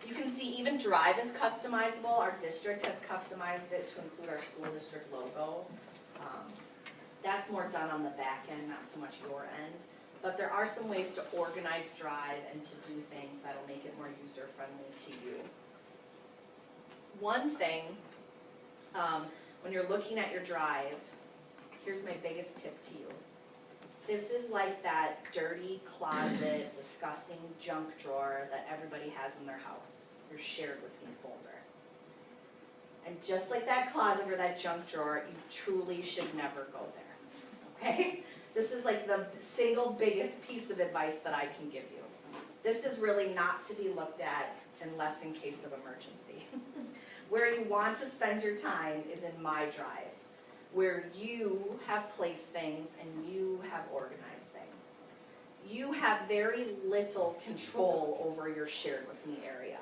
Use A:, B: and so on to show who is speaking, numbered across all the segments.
A: You can see even Drive is customizable. Our district has customized it to include our school district logo. That's more done on the back end, not so much your end. But there are some ways to organize Drive and to do things that'll make it more user-friendly to you. One thing, when you're looking at your Drive, here's my biggest tip to you. This is like that dirty closet, disgusting junk drawer that everybody has in their house, your shared with me folder. And just like that closet or that junk drawer, you truly should never go there, okay? This is like the single biggest piece of advice that I can give you. This is really not to be looked at unless in case of emergency. Where you want to spend your time is in My Drive, where you have placed things and you have organized things. You have very little control over your shared with me area,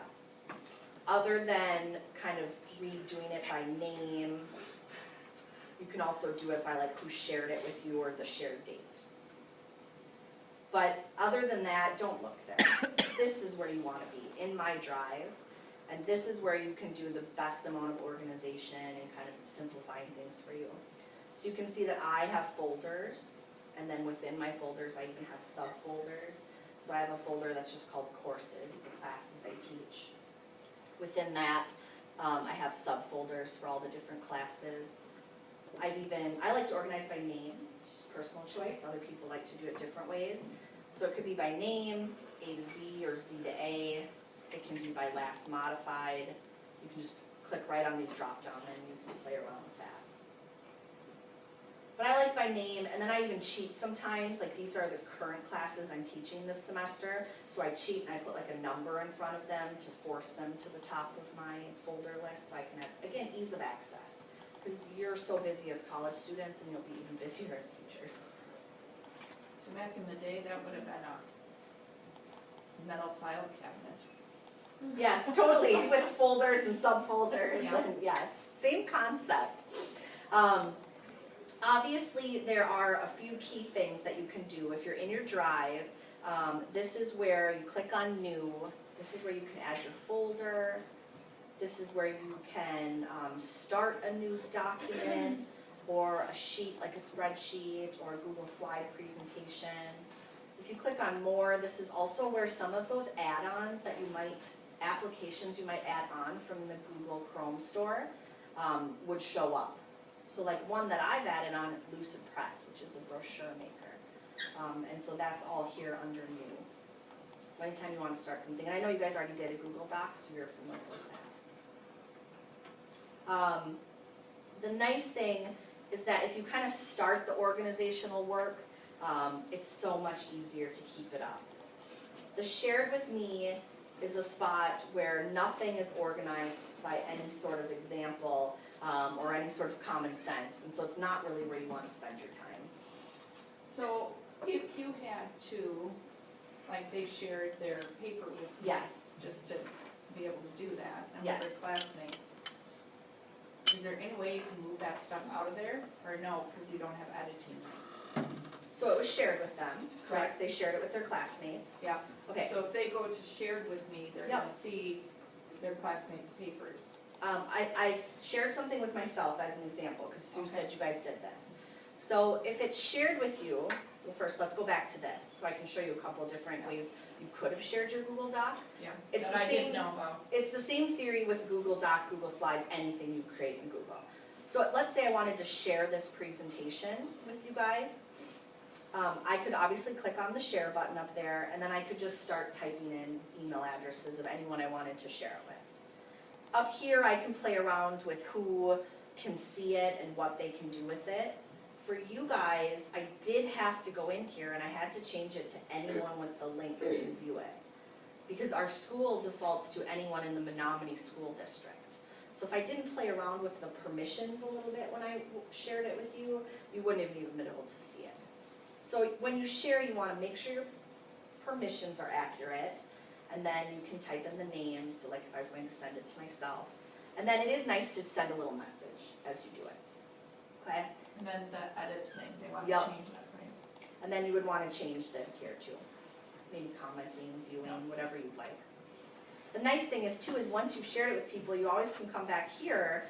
A: other than kind of redoing it by name. You can also do it by like who shared it with you or the shared date. But other than that, don't look there. This is where you want to be, in My Drive. And this is where you can do the best amount of organization and kind of simplifying things for you. So you can see that I have folders, and then within my folders I even have subfolders. So I have a folder that's just called courses, so classes I teach. Within that, I have subfolders for all the different classes. I like to organize by name, which is personal choice. Other people like to do it different ways. So it could be by name, A to Z or Z to A. It can be by last modified. You can just click right on these drop-down menus to play around with that. But I like by name, and then I even cheat sometimes. Like these are the current classes I'm teaching this semester. So I cheat and I put like a number in front of them to force them to the top of my folder list so I can have, again, ease of access. Because you're so busy as college students and you'll be even busier as teachers.
B: So back in the day, that would have been a metal file cabinet.
A: Yes, totally, with folders and subfolders,
B: Yeah.
A: and yes, same concept. Obviously, there are a few key things that you can do. If you're in your Drive, this is where you click on New. This is where you can add your folder. This is where you can start a new document or a sheet like a spreadsheet or a Google slide presentation. If you click on More, this is also where some of those add-ons that you might, applications you might add on from the Google Chrome store would show up. So like one that I've added on is Lucid Press, which is a brochure maker. And so that's all here under New. So anytime you want to start something, and I know you guys already did a Google Doc, so you're familiar with that. The nice thing is that if you kind of start the organizational work, it's so much easier to keep it up. The Shared with Me is a spot where nothing is organized by any sort of example or any sort of common sense, and so it's not really where you want to spend your time.
B: So if you had to, like they shared their paper with you,
A: Yes.
B: just to be able to do that, and with
A: Yes.
B: their classmates, is there any way you can move that stuff out of there, or no, because you don't have editing rights?
A: So it was shared with them, correct? They shared it with their classmates.
B: Yeah.
A: Okay.
B: So if they go to Shared with Me, they're
A: Yep.
B: gonna see their classmates' papers.
A: I shared something with myself as an example, because Sue
B: Okay.
A: said you guys did this. So if it's shared with you, well first let's go back to this, so I can show you a couple of different ways you could have shared your Google Doc.
B: Yeah.
A: It's
B: That
A: the
B: I
A: same-
B: didn't know about.
A: It's the same theory with Google Doc, Google Slides, anything you create in Google. So let's say I wanted to share this presentation with you guys. I could obviously click on the share button up there, and then I could just start typing in email addresses of anyone I wanted to share it with. Up here, I can play around with who can see it and what they can do with it. For you guys, I did have to go in here and I had to change it to anyone with the link who can view it. Because our school defaults to anyone in the Menominee School District. So if I didn't play around with the permissions a little bit when I shared it with you, you wouldn't have even been able to see it. So when you share, you want to make sure your permissions are accurate, and then you can type in the name, so like if I was going to send it to myself. And then it is nice to send a little message as you do it, okay?
B: And then the edit thing, they want to
A: Yep.
B: change that, right?
A: And then you would want to change this here too. Maybe commenting, viewing, whatever you'd like. The nice thing is too, is once you've shared it with people, you always can come back here.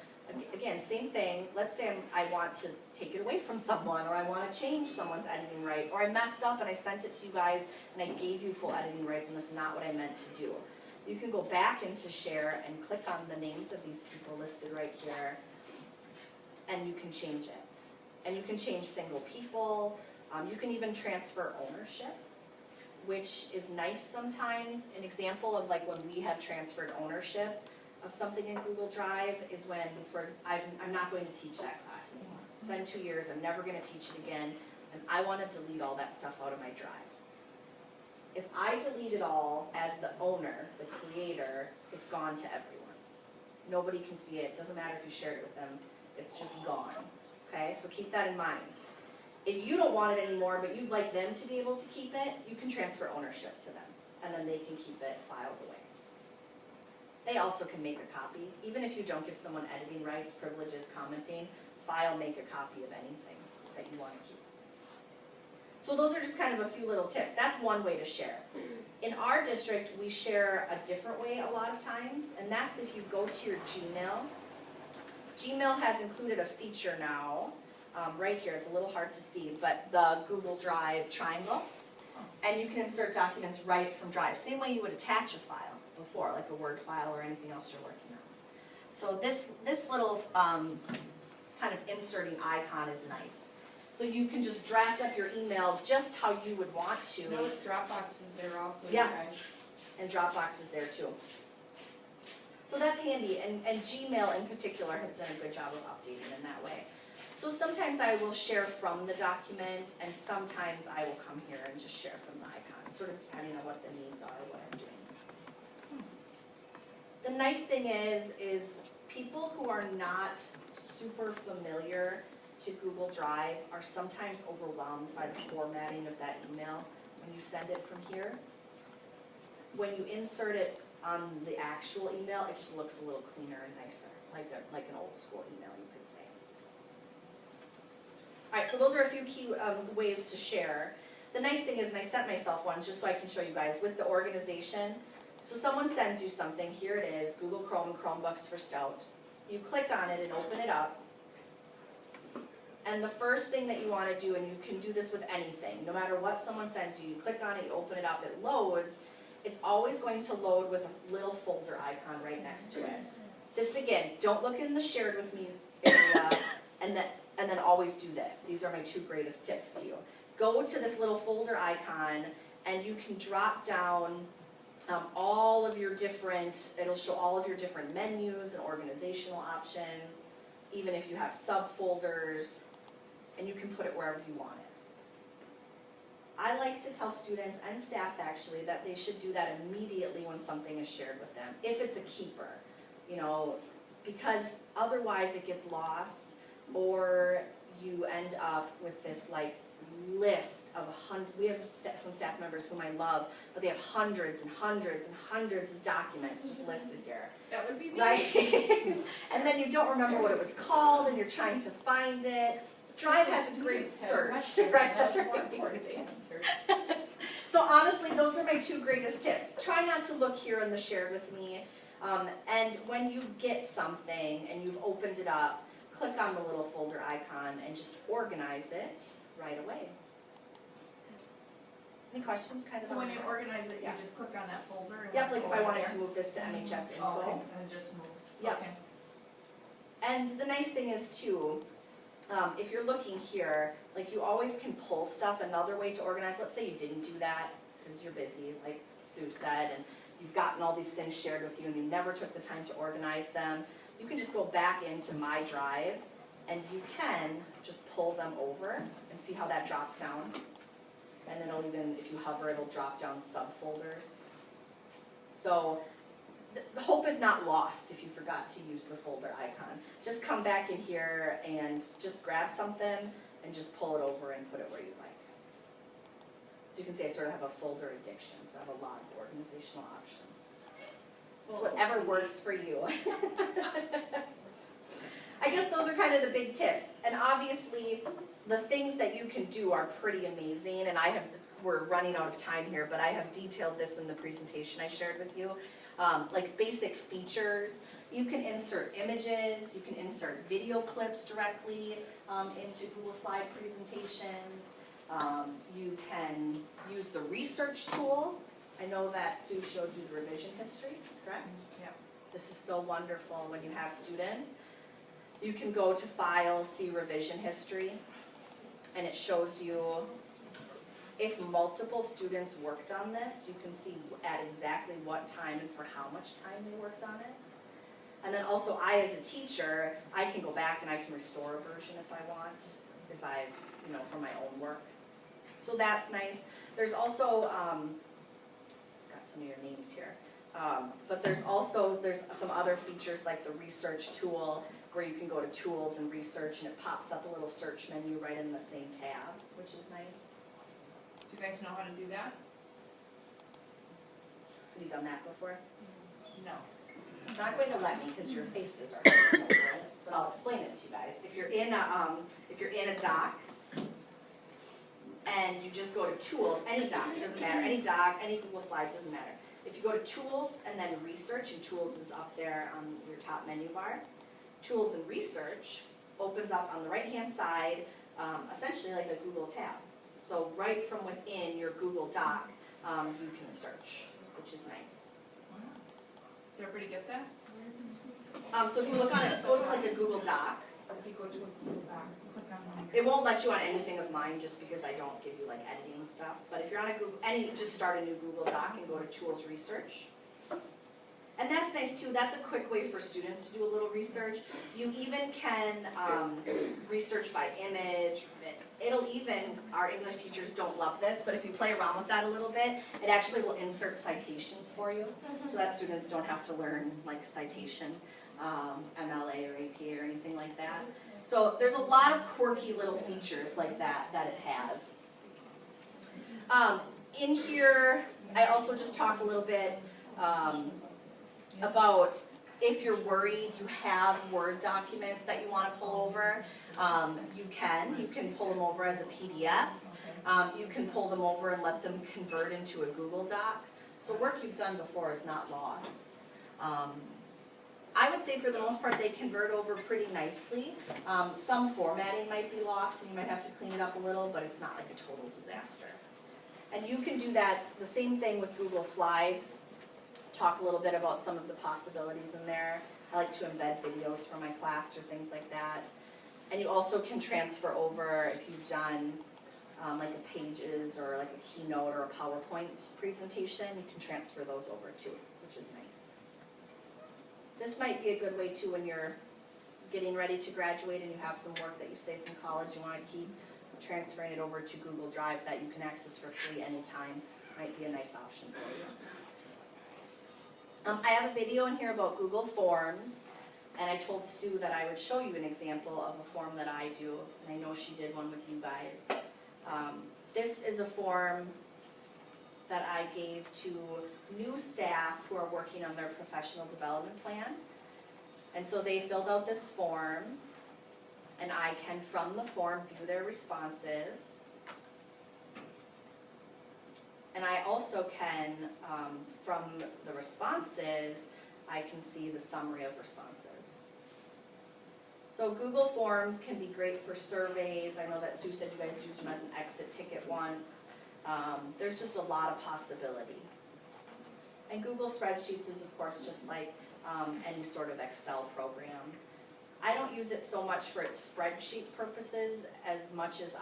A: Again, same thing, let's say I want to take it away from someone, or I want to change someone's editing right, or I messed up and I sent it to you guys and I gave you full editing rights and that's not what I meant to do. You can go back into share and click on the names of these people listed right here, and you can change it. And you can change single people, you can even transfer ownership, which is nice sometimes. An example of like when we have transferred ownership of something in Google Drive is when, I'm not going to teach that class anymore. It's been 2 years, I'm never gonna teach it again, and I wanna delete all that stuff out of my drive. If I delete it all as the owner, the creator, it's gone to everyone. Nobody can see it, doesn't matter if you share it with them, it's just gone, okay? So keep that in mind. If you don't want it anymore, but you'd like them to be able to keep it, you can transfer ownership to them, and then they can keep it filed away. They also can make a copy. Even if you don't give someone editing rights, privileges, commenting, file, make a copy of anything that you want to keep. So those are just kind of a few little tips. That's one way to share. In our district, we share a different way a lot of times, and that's if you go to your Gmail. Gmail has included a feature now, right here, it's a little hard to see, but the Google Drive triangle, and you can insert documents right from Drive. Same way you would attach a file before, like a Word file or anything else you're working on. So this little kind of inserting icon is nice. So you can just draft up your email just how you would want to.
B: Notice Dropbox is there also.
A: Yeah. And Dropbox is there too. So that's handy, and Gmail in particular has done a good job of updating in that way. So sometimes I will share from the document, and sometimes I will come here and just share from the icon, sort of depending on what the needs are, what I'm doing. The nice thing is people who are not super familiar to Google Drive are sometimes overwhelmed by the formatting of that email when you send it from here. When you insert it on the actual email, it just looks a little cleaner and nicer, like an old school email, you could say. All right, so those are a few key ways to share. The nice thing is, and I sent myself one just so I can show you guys, with the organization. So someone sends you something, here it is, Google Chrome, Chromebooks for Stout. You click on it and open it up. And the first thing that you want to do, and you can do this with anything, no matter what someone sends you, you click on it, you open it up, it loads. It's always going to load with a little folder icon right next to it. This again, don't look in the shared with me area, and then always do this. These are my two greatest tips to you. Go to this little folder icon, and you can drop down all of your different, it'll show all of your different menus and organizational options, even if you have subfolders, and you can put it wherever you want it. I like to tell students and staff actually that they should do that immediately when something is shared with them, if it's a keeper, you know, because otherwise it gets lost, or you end up with this like list of we have some staff members whom I love, but they have hundreds and hundreds and hundreds of documents just listed here.
B: That would be me.
A: Right? And then you don't remember what it was called, and you're trying to find it. Drive has a great search, right? That's right. So honestly, those are my two greatest tips. Try not to look here in the shared with me, and when you get something and you've opened it up, click on the little folder icon and just organize it right away. Any questions kind of?
B: So when you organize it, you
A: Yeah.
B: just click on that folder? And
A: Yep, like if I wanted
B: there?
A: to move this to MHS info.
B: Oh, and it just moves.
A: Yep.
B: Okay.
A: And the nice thing is too, if you're looking here, like you always can pull stuff. Another way to organize, let's say you didn't do that because you're busy, like Sue said, and you've gotten all these things shared with you and you never took the time to organize them. You can just go back into My Drive and you can just pull them over and see how that drops down. And then it'll even, if you hover, it'll drop down subfolders. So the hope is not lost if you forgot to use the folder icon. Just come back in here and just grab something and just pull it over and put it where you like. So you can see I sort of have a folder addiction, so I have a lot of organizational options. It's whatever works for you. I guess those are kind of the big tips. And obviously, the things that you can do are pretty amazing, and we're running out of time here, but I have detailed this in the presentation I shared with you. like basic features. You can insert images, you can insert video clips directly into Google Slide presentations. You can use the research tool. I know that Sue showed you the revision history, correct?
B: Yeah.
A: This is so wonderful when you have students. You can go to Files, see revision history, and it shows you if multiple students worked on this, you can see at exactly what time and for how much time they worked on it. And then also I, as a teacher, I can go back and I can restore a version if I want, if I, for my own work. So that's nice. There's also, got some of your names here. But there's some other features like the research tool where you can go to tools and research and it pops up a little search menu right in the same tab, which is nice.
B: Do you guys know how to do that?
A: Have you done that before?
B: No.
A: It's not going to let me because your faces are hidden over it, but I'll explain it to you guys. If you're in a doc and you just go to tools, any doc, it doesn't matter, any doc, any Google slide, doesn't matter. If you go to tools and then research, and tools is up there on your top menu bar, tools and research opens up on the right-hand side, essentially like a Google tab. So right from within your Google Doc, you can search, which is nice.
B: Wow. Did everybody get that?
A: So if you look on it, go to like a Google Doc.
B: If you go to a Google Doc, click on one.
A: It won't let you on anything of mine just because I don't give you like editing stuff. But if you're on a Google, just start a new Google Doc and go to Tools Research. And that's nice too. That's a quick way for students to do a little research. You even can research by image. It'll even, our English teachers don't love this, but if you play around with that a little bit, it actually will insert citations for you so that students don't have to learn like citation, MLA or APA or anything like that. So there's a lot of quirky little features like that it has. In here, I also just talked a little bit about if you're worried you have Word documents that you want to pull over, you can pull them over as a PDF. You can pull them over and let them convert into a Google Doc. So work you've done before is not lost. I would say for the most part they convert over pretty nicely. Some formatting might be lost and you might have to clean it up a little, but it's not like a total disaster. And you can do that, the same thing with Google Slides. Talk a little bit about some of the possibilities in there. I like to embed videos for my class or things like that. And you also can transfer over if you've done like a Pages or like a Keynote or a PowerPoint presentation, you can transfer those over too, which is nice. This might be a good way too when you're getting ready to graduate and you have some work that you saved from college you want to keep, transferring it over to Google Drive that you can access for free anytime might be a nice option for you. I have a video in here about Google Forms, and I told Sue that I would show you an example of a form that I do, and I know she did one with you guys. This is a form that I gave to new staff who are working on their professional development plan. And so they filled out this form, and I can, from the form, view their responses. And I also can, from the responses, I can see the summary of responses. So Google Forms can be great for surveys. I know that Sue said you guys used them as an exit ticket once. There's just a lot of possibility. And Google Spreadsheets is, of course, just like any sort of Excel program. I don't use it so much for its spreadsheet purposes as much as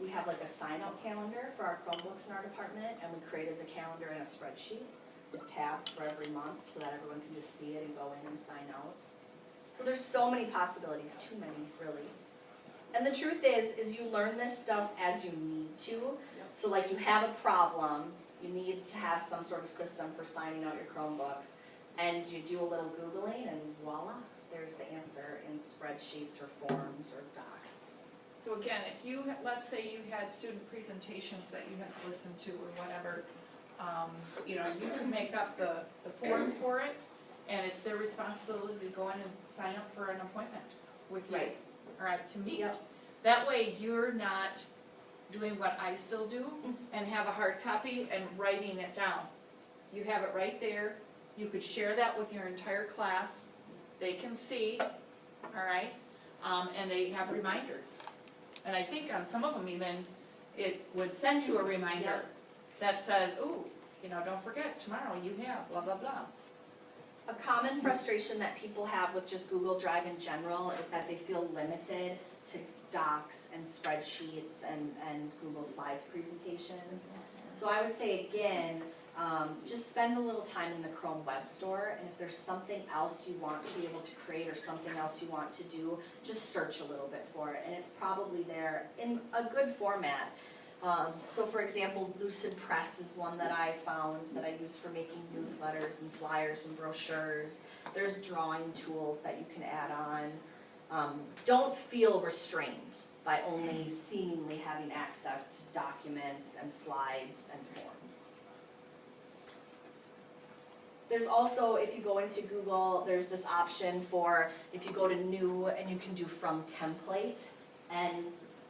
A: we have like a sign-out calendar for our Chromebooks in our department, and we created the calendar in a spreadsheet with tabs for every month so that everyone can just see it and go in and sign out. So there's so many possibilities, too many, really. And the truth is you learn this stuff as you need to. So like you have a problem, you need to have some sort of system for signing out your Chromebooks, and you do a little Googling and voila, there's the answer in spreadsheets or forms or docs.
B: So again, if you, let's say you had student presentations that you had to listen to or whatever, you can make up the form for it, and it's their responsibility to go in and sign up for an appointment with you.
A: Right.
B: All right, to meet.
A: Yep.
B: That way you're not doing what I still do and have a hard copy and writing it down. you have it right there. You could share that with your entire class. They can see, all right? And they have reminders. And I think on some of them even, it would send you a reminder
A: Yep.
B: that says, ooh, you know, don't forget, tomorrow you have blah, blah, blah.
A: A common frustration that people have with just Google Drive in general is that they feel limited to docs and spreadsheets and Google Slides presentations. So I would say again, just spend a little time in the Chrome Web Store, and if there's something else you want to be able to create or something else you want to do, just search a little bit for it, and it's probably there in a good format. So for example, Lucid Press is one that I found that I use for making newsletters and flyers and brochures. There's drawing tools that you can add on. Don't feel restrained by only seemingly having access to documents and slides and forms. There's also, if you go into Google, there's this option for, if you go to new and you can do from template, and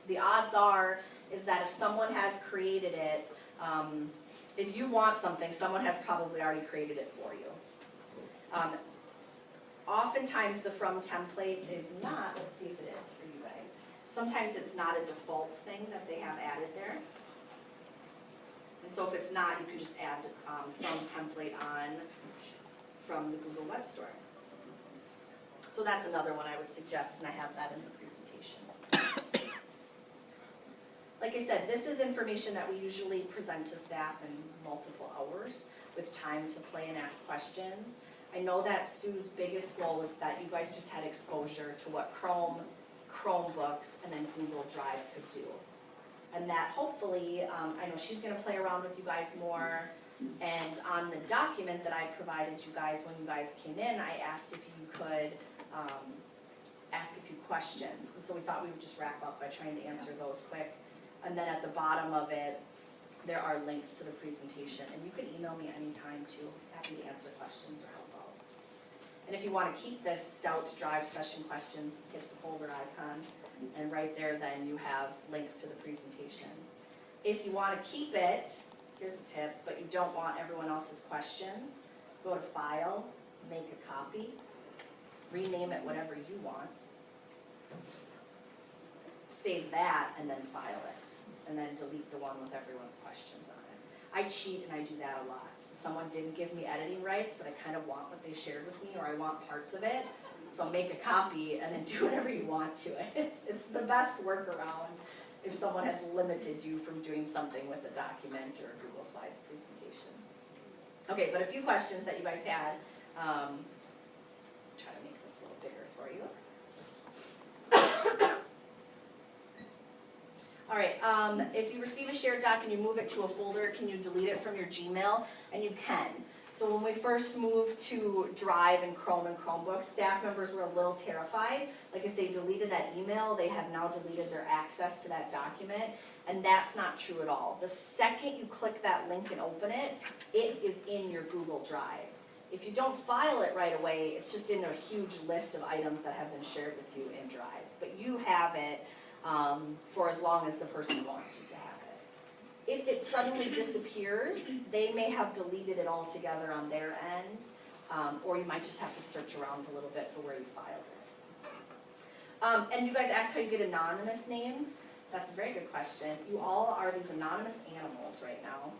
A: the odds are is that if someone has created it, if you want something, someone has probably already created it for you. Oftentimes the from template is not, let's see if it is for you guys. Sometimes it's not a default thing that they have added there. And so if it's not, you can just add from template on from the Google Web Store. So that's another one I would suggest, and I have that in the presentation. Like I said, this is information that we usually present to staff in multiple hours with time to play and ask questions. I know that Sue's biggest goal was that you guys just had exposure to what Chromebooks, and then Google Drive could do. And that hopefully, I know she's gonna play around with you guys more, and on the document that I provided you guys when you guys came in, I asked if you could ask a few questions. And so we thought we would just wrap up by trying to answer those quick. And then at the bottom of it, there are links to the presentation, and you can email me anytime too. Happy to answer questions or help out. And if you want to keep this Stout Drive session questions, hit the folder icon, and right there then you have links to the presentations. If you want to keep it, here's a tip, but you don't want everyone else's questions, go to File, make a copy, rename it whatever you want, save that, and then file it. And then delete the one with everyone's questions on it. I cheat and I do that a lot. So someone didn't give me editing rights, but I kind of want what they shared with me, or I want parts of it. So I'll make a copy and then do whatever you want to it. It's the best workaround if someone has limited you from doing something with a document or a Google Slides presentation. Okay, but a few questions that you guys had. Try to make this a little bigger for you. All right, if you receive a shared doc and you move it to a folder, can you delete it from your Gmail? And you can. So when we first moved to Drive and Chrome and Chromebooks, staff members were a little terrified. Like if they deleted that email, they have now deleted their access to that document, and that's not true at all. The second you click that link and open it, it is in your Google Drive. If you don't file it right away, it's just in a huge list of items that have been shared with you in Drive. But you have it for as long as the person wants you to have it. If it suddenly disappears, they may have deleted it altogether on their end, or you might just have to search around a little bit for where you filed it. And you guys asked how you get anonymous names. That's a very good question. You all are these anonymous animals right now.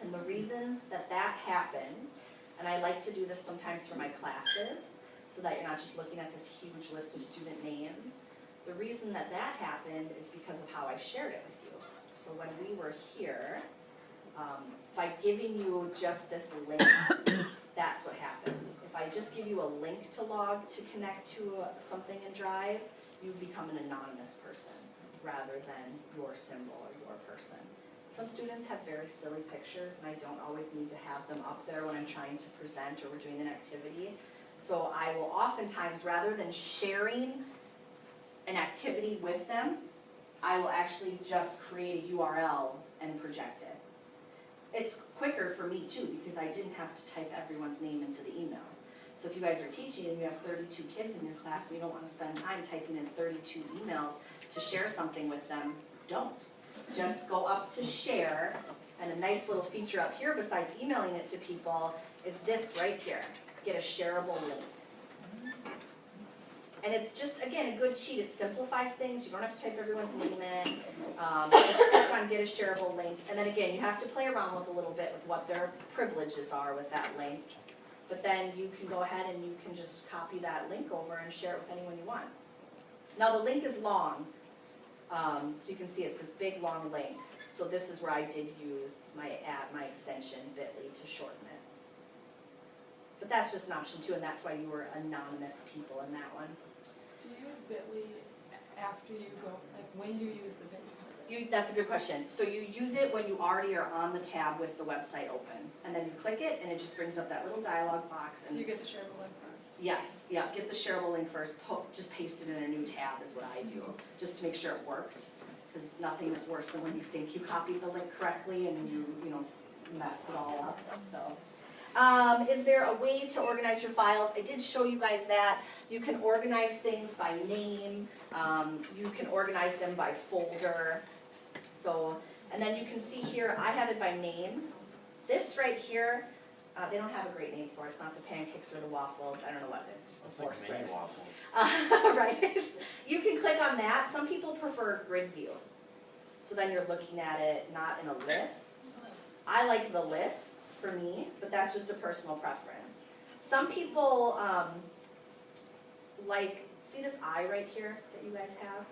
A: And the reason that that happened, and I like to do this sometimes for my classes, so that you're not just looking at this huge list of student names. The reason that that happened is because of how I shared it with you. So when we were here, by giving you just this link, that's what happens. If I just give you a link to log to connect to something in Drive, you become an anonymous person rather than your symbol or your person. Some students have very silly pictures, and I don't always need to have them up there when I'm trying to present or we're doing an activity. So I will oftentimes, rather than sharing an activity with them, I will actually just create a URL and project it. It's quicker for me too, because I didn't have to type everyone's name into the email. So if you guys are teaching and you have 32 kids in your class and you don't want to spend time typing in 32 emails to share something with them, don't. Just go up to share And a nice little feature up here besides emailing it to people is this right here, get a shareable link. And it's just, again, a good cheat, it simplifies things, you don't have to type everyone's name in. Click on get a shareable link, and then again, you have to play around with a little bit with what their privileges are with that link. But then you can go ahead and you can just copy that link over and share it with anyone you want. Now the link is long, so you can see it's this big long link. So this is where I did use my extension bit.ly to shorten it. But that's just an option too, and that's why you were anonymous people in that one.
C: Do you use bit.ly after you go, like when do you use the bit.ly?
A: That's a good question. So you use it when you already are on the tab with the website open. And then you click it and it just brings up that little dialog box.
C: So
A: And
C: you get the shareable link first?
A: yes, yeah, get the shareable link first, just paste it in a new tab is what I do, just to make sure it worked. Because nothing is worse than when you think you copied the link correctly and you know, messed it all up, so. Is there a way to organize your files? I did show you guys that. You can organize things by name, you can organize them by folder. So, and then you can see here, I have it by name. This right here, they don't have a great name for it. It's not the pancakes or the waffles. I don't know what it is, just the four squares. Right. You can click on that. Some people prefer grid view. So then you're looking at it not in a list. I like the list for me, but that's just a personal preference. Some people like, see this eye right here that you guys have?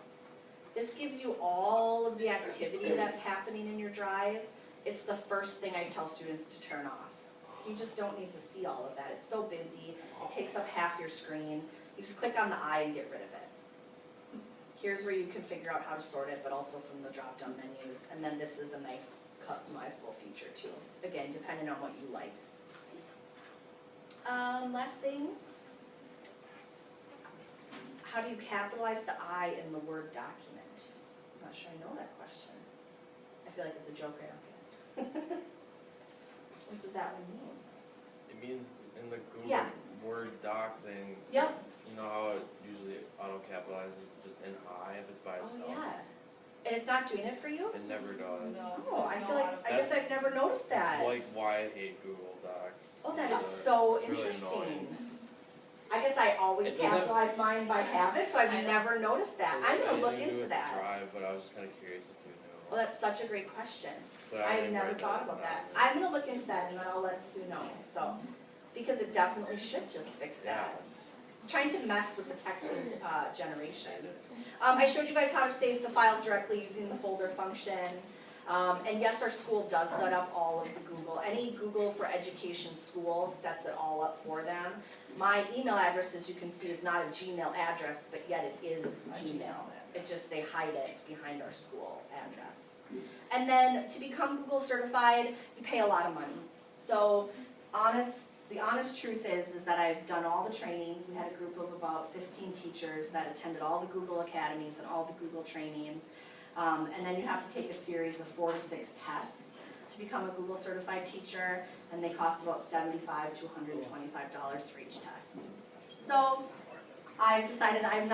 A: This gives you all of the activity that's happening in your drive. It's the first thing I tell students to turn off. You just don't need to see all of that. It's so busy. It takes up half your screen. You just click on the eye and get rid of it. Here's where you can figure out how to sort it, but also from the drop-down menus. And then this is a nice customizable feature too. Again, depending on what you like. Last things. How do you capitalize the I in the Word document? I'm not sure I know that question. I feel like it's a joke I don't get. What does that one mean?
D: It means in the Google
A: Yeah.
D: Word doc thing,
A: Yep.
D: you know how it usually auto capitalizes just an I if it's by
A: Oh,
D: itself?
A: yeah. And it's not doing it for you?
D: It never does.
C: No.
A: Oh, I
C: there's
A: feel
C: no
A: like,
C: auto-
A: I guess I've never noticed that.
D: It's like why I hate Google Docs.
A: Oh, that is
D: It's,
A: so
D: it's really
A: interesting.
D: annoying.
A: I guess I always
D: It doesn't-
A: capitalize mine by habit, so I've
C: I know.
A: never noticed that. I'm gonna look into that.
D: Drive, but I was just kind of curious if you knew.
A: Well, that's such a great question.
D: But
A: I
D: didn't
A: never
D: write
A: thought
D: down
A: about that.
D: now.
A: I'm gonna look into that and then I'll let Sue know, so. Because it definitely should just fix
D: Yeah.
A: that. It's trying to mess with the texting generation. I showed you guys how to save the files directly using the folder function. And yes, our school does set up all of the Google. Any Google for Education school sets it all up for them. My email address, as you can see, is not a Gmail address, but yet it is Gmail. It just, they hide it behind our school address. And then to become Google certified, you pay a lot of money. So the honest truth is that I've done all the trainings. We had a group of about 15 teachers that attended all the Google academies and all the Google trainings. And then you have to take a series of 4 to 6 tests to become a Google certified teacher, and they cost about $75 to $125 for each test. So I've decided I'm not